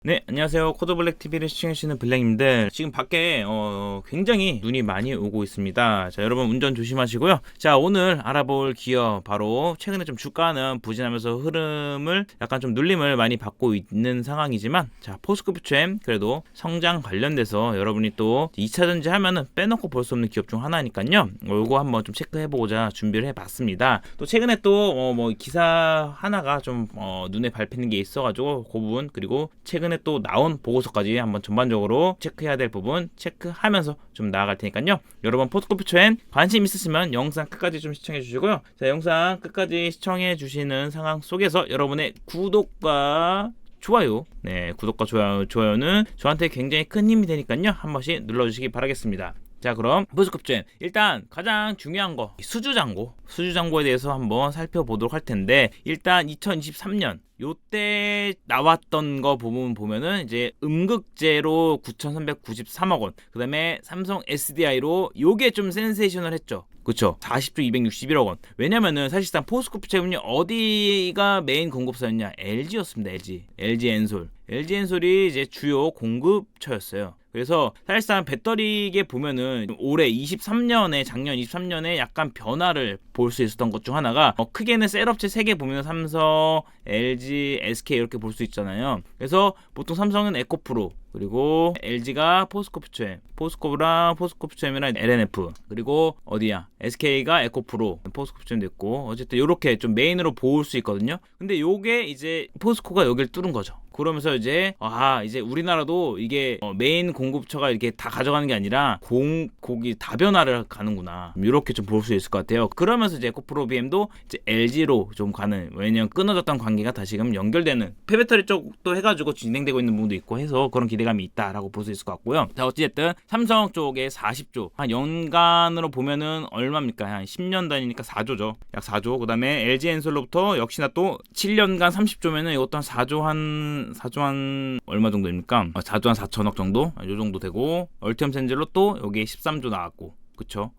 네, 안녕하세요. 코드블랙 TV를 시청해주시는 블랙입니다. 지금 밖에 굉장히 눈이 많이 오고 있습니다. 자, 여러분 운전 조심하시고요. 자, 오늘 알아볼 기업 바로 최근에 좀 주가는 부진하면서 흐름을 약간 좀 눌림을 많이 받고 있는 상황이지만, 자, 포스코프챔 그래도 성장 관련돼서 여러분이 또 2차전지 하면은 빼놓고 볼 수 없는 기업 중 하나니까요. 이거 한번 좀 체크해보고자 준비를 해봤습니다. 또 최근에 또 뭐 기사 하나가 좀 눈에 밟히는 게 있어가지고 그 부분, 그리고 최근에 또 나온 보고서까지 한번 전반적으로 체크해야 될 부분 체크하면서 좀 나아갈 테니까요. 여러분 포스코프챔 관심 있으시면 영상 끝까지 좀 시청해 주시고요. 자, 영상 끝까지 시청해 주시는 상황 속에서 여러분의 구독과 좋아요, 구독과 좋아요는 저한테 굉장히 큰 힘이 되니까요. 한 번씩 눌러주시기 바라겠습니다. 자, 그럼 포스코프챔 일단 가장 중요한 거 수주잔고에 대해서 한번 살펴보도록 할 텐데, 일단 2023년 요때 나왔던 거 부분 보면은 이제 음극재로 9,393억 원, 그 다음에 삼성 SDI로 요게 좀 센세이셔널 했죠. 그쵸? 40조 261억 원. 왜냐면은 사실상 포스코프챔이 어디가 메인 공급사였냐? LG였습니다. LG 엔솔. LG 엔솔이 이제 주요 공급처였어요. 그래서 사실상 배터리계 보면은 올해 23년에 작년 23년에 약간 변화를 볼 수 있었던 것 중 하나가 크게는 셀업체 3개 보면 삼성, LG, SK 이렇게 볼 수 있잖아요. 그래서 보통 삼성은 에코프로, 그리고 LG가 포스코프랑 포스코프챔이랑 LNF, 그리고 어디야? SK가 에코프로, 포스코프챔도 있고, 어쨌든 이렇게 좀 메인으로 볼 수 있거든요. 근데 요게 이제 포스코가 여길 뚫은 거죠. 그러면서 이제 이제 우리나라도 이게 메인 공급처가 이렇게 다 가져가는 게 아니라 곡이 다변화를 가는구나, 이렇게 좀 볼 수 있을 것 같아요. 그러면서 이제 에코프로 BM도 이제 LG로 좀 가는, 왜냐면 끊어졌던 관계가 다시금 연결되는 폐배터리 쪽도 해가지고 진행되고 있는 부분도 있고 해서 그런 기대감이 있다라고 볼 수 있을 것 같고요. 자, 어찌됐든 삼성 쪽에 40조, 한 연간으로 보면은 얼마입니까? 한 10년 단위니까 4조죠. 약 4조. 그 다음에 LG 엔솔로부터 역시나 또 7년간 30조면은 이것도 한 4조 한 얼마 정도입니까? 4조 한 4천억 정도? 요 정도 되고, 얼티엄 센젤로 또 여기에 13조 나왔고, 그쵸?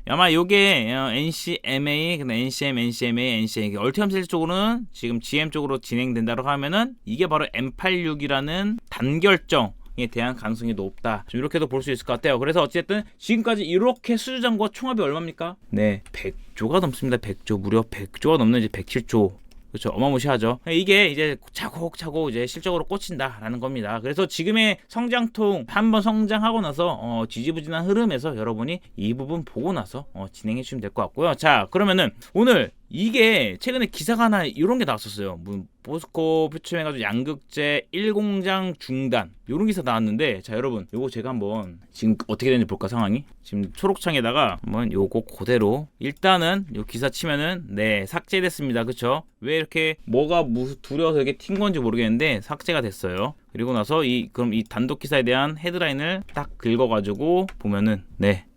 아마 요게 NCMA, NCMA, 얼티엄 센젤 쪽으로는 지금 GM 쪽으로 진행된다고 하면은 이게 바로 M86이라는 단결정에 대한 가능성이 높다, 좀 이렇게도 볼 수 있을 것 같아요. 그래서 어쨌든 지금까지 이렇게 수주잔고가 총합이 얼마입니까? 네, 100조가 넘습니다. 100조, 무려 100조가 넘는 이제 107조. 그렇죠. 어마무시하죠. 이게 이제 차곡차곡 이제 실적으로 꽂힌다라는 겁니다. 그래서 지금의 성장통 한번 성장하고 나서 지지부진한 흐름에서 여러분이 이 부분 보고 나서 진행해 주시면 될 것 같고요. 자, 그러면은 오늘 이게 최근에 기사가 하나 이런 게 나왔었어요. 포스코프챔 해가지고 양극재 1공장 중단, 요런 기사 나왔는데, 자, 여러분 요거 제가 한번 지금 어떻게 되는지 볼까, 상황이. 지금 초록창에다가 한번 요거 그대로 일단은 요 기사 치면은 삭제됐습니다. 그쵸? 왜 이렇게 뭐가 두려워서 이렇게 튄 건지 모르겠는데 삭제가 됐어요. 그리고 나서 그럼 이 단독 기사에 대한 헤드라인을 딱 긁어가지고 보면은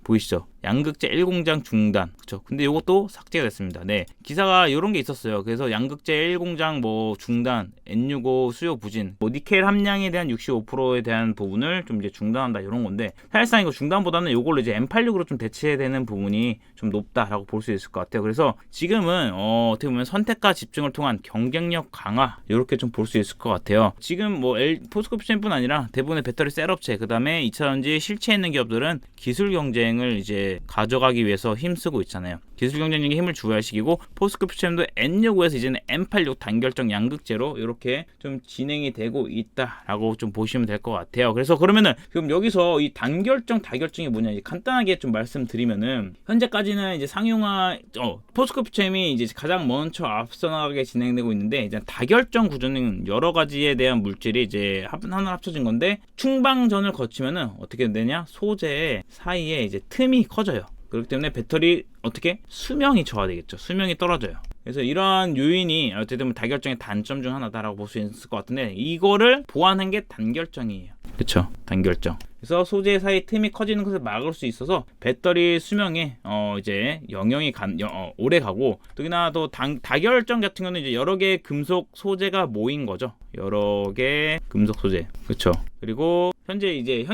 보이시죠? 양극재 1공장 중단. 그쵸? 근데 이것도 삭제가 됐습니다. 기사가 이런 게 있었어요. 그래서 양극재 1공장 중단, N65 수요 부진, 니켈 함량에 대한 65%에 대한 부분을 좀 이제 중단한다, 이런 건데, 사실상 이거 중단보다는 이걸로 이제 M86으로 좀 대체해야 되는 부분이 좀 높다라고 볼 수 있을 것 같아요. 그래서 지금은 어떻게 보면 선택과 집중을 통한 경쟁력 강화, 이렇게 좀 볼 수 있을 것 같아요. 지금 포스코프챔뿐 아니라 대부분의 배터리 셀업체, 그 다음에 2차전지 실체에 있는 기업들은 기술 경쟁을 이제 가져가기 위해서 힘쓰고 있잖아요. 기술 경쟁력에 힘을 주어야 할 시기고, 포스코프챔도 N65에서 이제는 M86 단결정 양극재로 이렇게 좀 진행이 되고 있다라고 좀 보시면 될 것 같아요. 그래서 그러면은 그럼 여기서 이 다결정이 뭐냐, 간단하게 좀 말씀드리면은, 현재까지는 이제 포스코프챔이 이제 가장 먼저 앞서 나가게 진행되고 있는데, 이제 다결정 구조는 여러 가지에 대한 물질이 이제 하나 합쳐진 건데, 충방전을 거치면은 어떻게 되냐, 소재 사이에 이제 틈이 커져요. 그렇기 때문에 배터리 수명이 저하되겠죠. 수명이 떨어져요. 그래서 이러한 요인이 어쨌든 다결정의 단점 중 하나다라고 볼 수 있을 것 같은데, 이거를 보완한 게 단결정이에요. 그쵸? 단결정. 그래서 소재 사이 틈이 커지는 것을 막을 수 있어서 배터리 수명에 이제 영향이 오래 가고, 특히나 또 다결정 같은 경우는 이제 여러 개의 금속 소재가 모인 거죠. 여러 개 금속 소재. 그렇죠. 그리고 현재 이제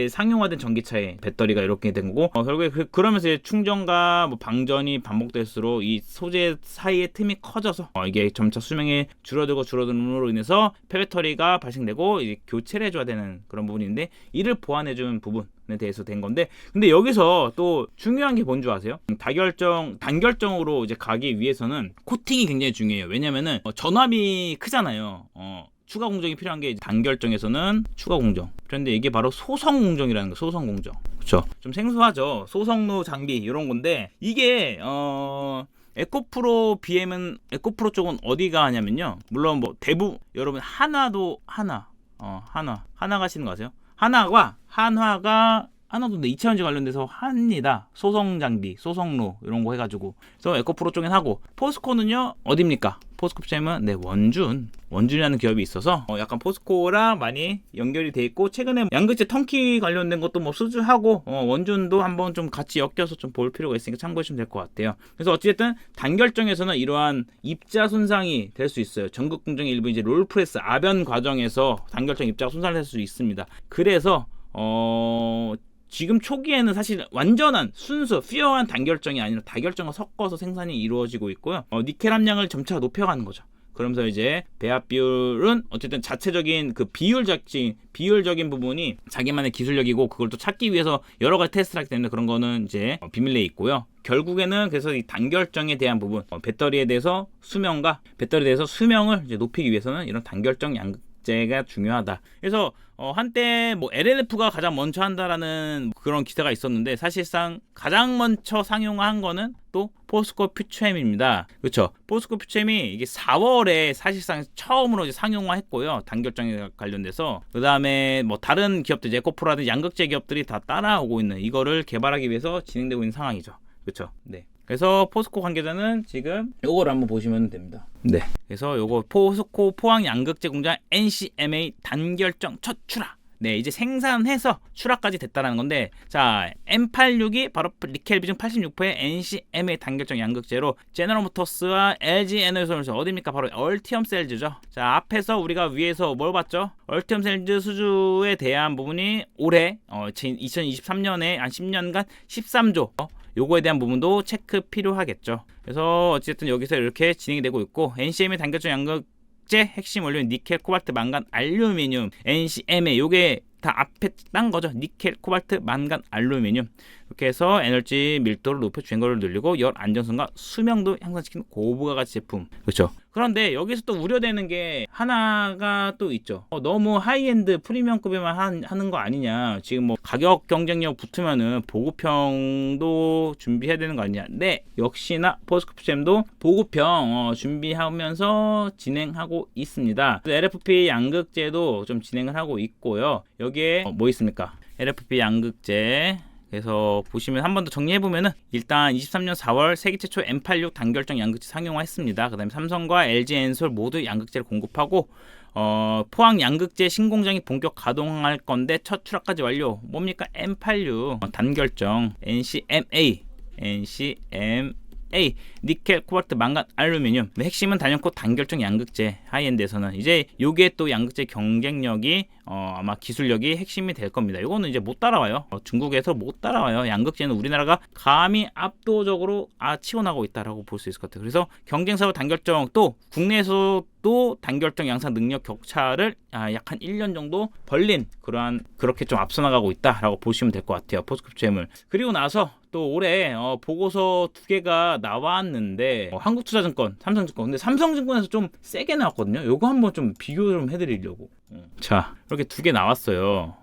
상용화된 전기차의 배터리가 이렇게 된 거고, 결국에 그러면서 이제 충전과 뭐 방전이 반복될수록 이 소재 사이의 틈이 커져서 이게 점차 수명이 줄어들므로 인해서 폐배터리가 발생되고 이제 교체를 해줘야 되는 그런 부분인데, 이를 보완해주는 부분에 대해서 된 건데, 근데 여기서 또 중요한 게 뭔 줄 아세요? 단결정으로 이제 가기 위해서는 코팅이 굉장히 중요해요. 왜냐면은 전압이 크잖아요. 추가 공정이 필요한 게 단결정에서는 추가 공정. 그런데 이게 바로 소성 공정이라는 거. 소성 공정. 그렇죠. 좀 생소하죠. 소성로 장비 이런 건데, 이게 에코프로 BM은 에코프로 쪽은 어디가 하냐면요. 물론 뭐 대부분 여러분 하나 가시는 거 아세요? 한화도 근데 2차전지 관련돼서 합니다. 소성 장비, 소성로 이런 거 해가지고. 그래서 에코프로 쪽엔 하고, 포스코는요 어딥니까? 포스코 PCM은 원준이라는 기업이 있어서 약간 포스코랑 많이 연결이 돼 있고, 최근에 양극재 턴키 관련된 것도 뭐 수주하고, 원준도 한번 좀 같이 엮여서 좀 볼 필요가 있으니까 참고하시면 될 것 같아요. 그래서 어찌됐든 단결정에서는 이러한 입자 손상이 될 수 있어요. 전극 공정의 일부 이제 롤프레스 아변 과정에서 단결정 입자가 손상될 수 있습니다. 그래서 지금 초기에는 사실 완전한 순수 피어한 단결정이 아니라 다결정과 섞어서 생산이 이루어지고 있고요. 니켈 함량을 점차 높여가는 거죠. 그러면서 이제 배합 비율은 어쨌든 자체적인 그 비율적인 부분이 자기만의 기술력이고, 그걸 또 찾기 위해서 여러 가지 테스트를 하기 때문에 그런 거는 이제 비밀내에 있고요. 결국에는 그래서 이 단결정에 대한 부분, 배터리에 대해서 수명을 이제 높이기 위해서는 이런 단결정 양극재가 중요하다. 그래서 한때 뭐 LLF가 가장 먼저 한다라는 그런 기사가 있었는데, 사실상 가장 먼저 상용화한 거는 또 포스코 퓨처엠입니다. 그렇죠. 포스코 퓨처엠이 이게 4월에 사실상 처음으로 이제 상용화했고요. 단결정에 관련돼서. 그 다음에 뭐 다른 기업들, 에코프로라든지 양극재 기업들이 다 따라오고 있는, 이거를 개발하기 위해서 진행되고 있는 상황이죠. 그렇죠. 네. 그래서 포스코 관계자는 지금 요거를 한번 보시면 됩니다. 네. 그래서 요거 포스코 포항 양극재 공장 NCMA 단결정 첫 출하. 네, 이제 생산해서 출하까지 됐다라는 건데, 자, M86이 바로 니켈 비중 86%의 NCMA 단결정 양극재로 제너럴 모터스와 LG 에너지솔루션, 어디입니까? 바로 얼티엄 셀즈죠. 자, 앞에서 우리가 위에서 뭘 봤죠? 얼티엄 셀즈 수주에 대한 부분이 올해 2023년에 한 10년간 13조. 요거에 대한 부분도 체크 필요하겠죠. 그래서 어쨌든 여기서 이렇게 진행이 되고 있고, NCMA 단결정 양극재 핵심 원료인 니켈, 코발트, 만간, 알루미늄, NCMA 요게 다 앞에 딴 거죠. 니켈, 코발트, 만간, 알루미늄. 이렇게 해서 에너지 밀도를 높여 주행거리를 늘리고 열 안정성과 수명도 향상시키는 고부가 가치 제품. 그렇죠. 그런데 여기서 또 우려되는 게 하나가 또 있죠. 너무 하이엔드 프리미엄급에만 하는 거 아니냐. 지금 뭐 가격 경쟁력 붙으면은 보급형도 준비해야 되는 거 아니냐. 네, 역시나 포스코 PCM도 보급형 준비하면서 진행하고 있습니다. LFP 양극재도 좀 진행을 하고 있고요. 여기에 뭐 있습니까? LFP 양극재. 그래서 보시면 한 번 더 정리해보면은, 일단 23년 4월 세계 최초 M86 단결정 양극재 상용화했습니다. 그 다음에 삼성과 LG 엔솔 모두 양극재를 공급하고, 포항 양극재 신공장이 본격 가동할 건데 첫 출하까지 완료. 뭡니까? M86 단결정 NCMA 니켈, 코발트, 만간, 알루미늄. 핵심은 단연코 단결정 양극재. 하이엔드에서는 이제 요게 또 양극재 경쟁력이 아마 기술력이 핵심이 될 겁니다. 이거는 이제 못 따라와요. 중국에서 못 따라와요. 양극재는 우리나라가 감히 압도적으로 치고 나가고 있다라고 볼 수 있을 것 같아요. 그래서 경쟁사와 단결정, 또 국내에서도 단결정 양산 능력 격차를 약 한 1년 정도 벌린, 그렇게 좀 앞서 나가고 있다라고 보시면 될 것 같아요. 포스코 PCM을. 그리고 나서 또 올해 보고서 2개가 나왔는데, 한국투자증권, 삼성증권. 근데 삼성증권에서 좀 세게 나왔거든요. 요거 한번 좀 비교 좀 해드리려고. 자, 이렇게 2개 나왔어요.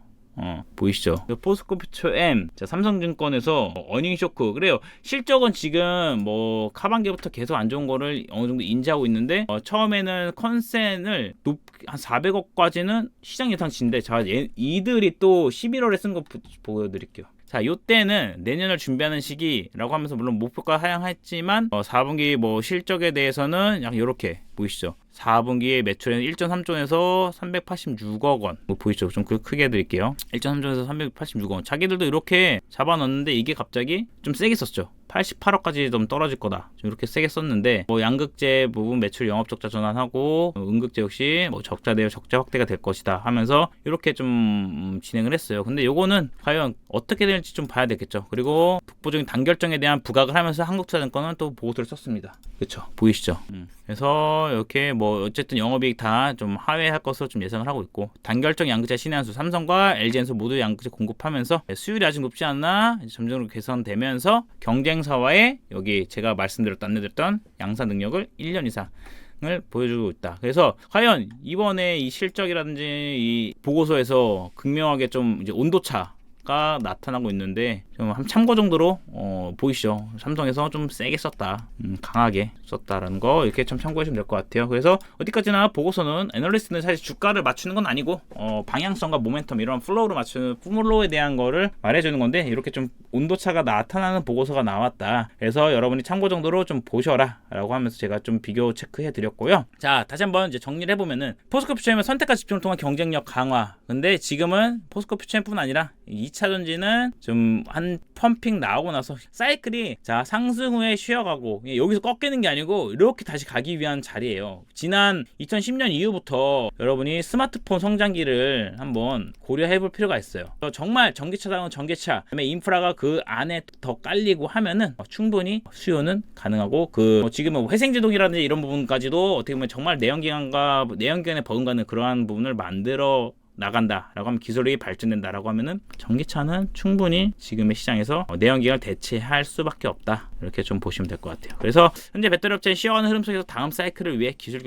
보이시죠? 포스코 PCM, 삼성증권에서 어닝 쇼크. 그래요. 실적은 지금 뭐 하반기부터 계속 안 좋은 거를 어느 정도 인지하고 있는데, 처음에는 컨센을 한 400억까지는 시장 예상치인데, 자, 이들이 또 11월에 쓴 거 보여드릴게요. 자, 요때는 내년을 준비하는 시기라고 하면서 물론 목표가 하향했지만 4분기 뭐 실적에 대해서는 약 요렇게 보이시죠? 4분기에 매출은 1.3조에서 386억 원. 뭐 보이시죠? 좀 크게 드릴게요. 1.3조에서 386억 원. 자기들도 이렇게 잡아놨는데 이게 갑자기 좀 세게 썼죠. 88억까지 좀 떨어질 거다. 좀 이렇게 세게 썼는데 뭐 양극재 부분 매출 영업 적자 전환하고 음극재 역시 뭐 적자 내역 적자 확대가 될 것이다 하면서 이렇게 좀 진행을 했어요. 근데 요거는 과연 어떻게 될지 좀 봐야 되겠죠. 그리고 독보적인 단결정에 대한 부각을 하면서 한국투자증권은 또 보고서를 썼습니다. 그렇죠? 보이시죠? 그래서 이렇게 뭐 어쨌든 영업이익 다 좀 하회할 것으로 좀 예상을 하고 있고 단결정 양극재 신한수 삼성과 LG엔솔 모두 양극재 공급하면서 수율이 아직 높지 않나 점점 개선되면서 경쟁사와의 여기 제가 안내드렸던 양사 능력을 1년 이상을 보여주고 있다. 그래서 과연 이번에 이 실적이라든지 이 보고서에서 극명하게 좀 이제 온도차가 나타나고 있는데 좀 한 참고 정도로 보이시죠? 삼성에서 좀 세게 썼다, 강하게 썼다라는 거 이렇게 좀 참고하시면 될 것 같아요. 그래서 어디까지나 보고서는 애널리스트는 사실 주가를 맞추는 건 아니고 방향성과 모멘텀 이런 플로우를 맞추는 플로우에 대한 거를 말해주는 건데 이렇게 좀 온도차가 나타나는 보고서가 나왔다. 그래서 여러분이 참고 정도로 좀 보셔라라고 하면서 제가 좀 비교 체크해 드렸고요. 자, 다시 한번 이제 정리를 해보면은 포스코 퓨처엠은 선택과 집중을 통한 경쟁력 강화. 근데 지금은 포스코 퓨처엠뿐 아니라 2차 전지는 좀 한 펌핑 나오고 나서 사이클이 자 상승 후에 쉬어가고 여기서 꺾이는 게 아니고 이렇게 다시 가기 위한 자리예요. 지난 2010년 이후부터 여러분이 스마트폰 성장기를 한번 고려해 볼 필요가 있어요. 정말 전기차다운 전기차, 그다음에 인프라가 그 안에 더 깔리고 하면은 충분히 수요는 가능하고 지금은 회생제동이라든지 이런 부분까지도 어떻게 보면 정말 내연기관에 버금가는 그러한 부분을 만들어 나간다라고 하면 기술이 발전된다라고 하면은 전기차는 충분히 지금의 시장에서 내연기관을 대체할 수밖에 없다. 이렇게 좀 보시면 될 것 같아요. 그래서 현재 배터리 업체의 쉬어가는 흐름 속에서 다음 사이클을 위해 기술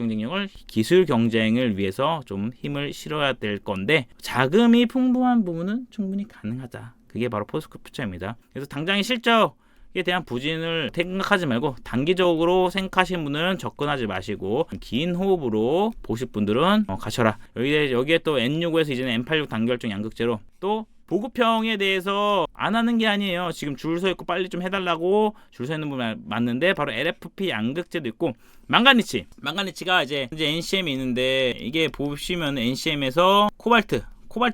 경쟁을 위해서 좀 힘을 실어야 될 건데 자금이 풍부한 부분은 충분히 가능하다. 그게 바로 포스코 퓨처입니다. 그래서 당장의 실적에 대한 부진을 생각하지 말고 단기적으로 생각하시는 분들은 접근하지 마시고 긴 호흡으로 보실 분들은 가셔라. 여기에 또 N65에서 이제는 N86 단결정 양극재로 또 보급형에 대해서 안 하는 게 아니에요. 지금 줄 서 있고 빨리 좀 해달라고 줄 서 있는 분 맞는데 바로 LFP 양극재도 있고 망가니치가 이제 NCM이 있는데 이게 보시면 NCM에서 코발트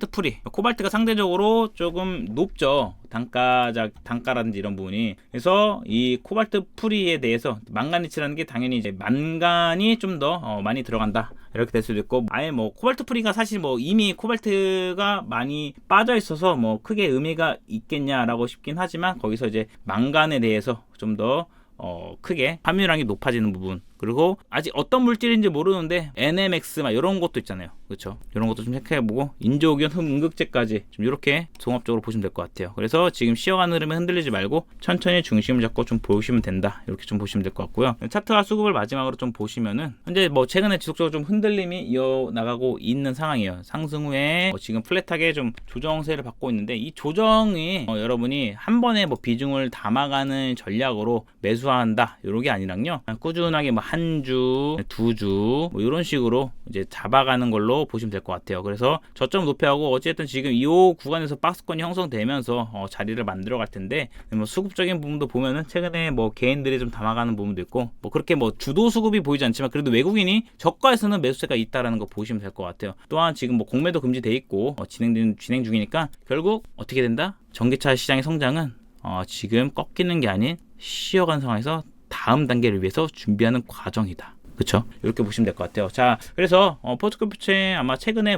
풀이 코발트가 상대적으로 조금 높죠. 단가라든지 이런 부분이. 그래서 이 코발트 풀이에 대해서 망가니치라는 게 당연히 이제 만간이 좀 더 많이 들어간다. 이렇게 될 수도 있고 아예 뭐 코발트 풀이가 사실 뭐 이미 코발트가 많이 빠져 있어서 뭐 크게 의미가 있겠냐라고 싶긴 하지만 거기서 이제 망간에 대해서 좀 더 크게 함유량이 높아지는 부분 그리고 아직 어떤 물질인지 모르는데 NMX 막 이런 것도 있잖아요. 그렇죠? 이런 것도 좀 체크해보고 인조기원 음극재까지 좀 이렇게 종합적으로 보시면 될 것 같아요. 그래서 지금 쉬어가는 흐름에 흔들리지 말고 천천히 중심을 잡고 좀 보시면 된다. 이렇게 좀 보시면 될 것 같고요. 차트와 수급을 마지막으로 좀 보시면은 현재 뭐 최근에 지속적으로 좀 흔들림이 이어나가고 있는 상황이에요. 상승 후에 지금 플랫하게 좀 조정세를 받고 있는데 이 조정이 여러분이 한 번에 뭐 비중을 담아가는 전략으로 매수한다. 이런 게 아니랑요. 꾸준하게 뭐 한 주, 두 주, 뭐 이런 식으로 이제 잡아가는 걸로 보시면 될 것 같아요. 그래서 저점 높여하고 어쨌든 지금 이 구간에서 박스권이 형성되면서 자리를 만들어 갈 텐데 뭐 수급적인 부분도 보면은 최근에 뭐 개인들이 좀 담아가는 부분도 있고 뭐 그렇게 뭐 주도 수급이 보이지 않지만 그래도 외국인이 저가에서는 매수세가 있다라는 거 보시면 될 것 같아요. 또한 지금 뭐 공매도 금지돼 있고 진행 중이니까 결국 어떻게 된다? 전기차 시장의 성장은 지금 꺾이는 게 아닌 쉬어간 상황에서 다음 단계를 위해서 준비하는 과정이다. 그렇죠? 이렇게 보시면 될 것 같아요. 자, 그래서 포스코 퓨처엠 아마 최근에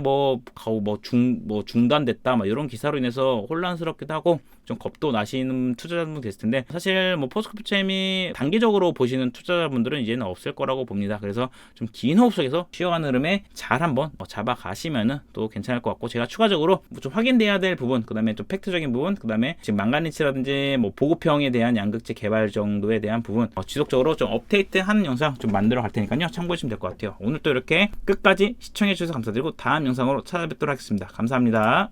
중단됐다 이런 기사로 인해서 혼란스럽기도 하고 좀 겁도 나시는 투자자분 계실 텐데 사실 뭐 포스코 퓨처엠이 단기적으로 보시는 투자자분들은 이제는 없을 거라고 봅니다. 그래서 좀 긴 호흡 속에서 쉬어가는 흐름에 잘 한번 잡아가시면은 또 괜찮을 것 같고 제가 추가적으로 좀 확인돼야 될 부분, 그다음에 좀 팩트적인 부분, 그다음에 지금 망가니치라든지 뭐 보급형에 대한 양극재 개발 정도에 대한 부분 지속적으로 좀 업데이트하는 영상 좀 만들어 갈 테니까요. 참고하시면 될 것 같아요. 오늘 또 이렇게 끝까지 시청해 주셔서 감사드리고 다음 영상으로 찾아뵙도록 하겠습니다. 감사합니다.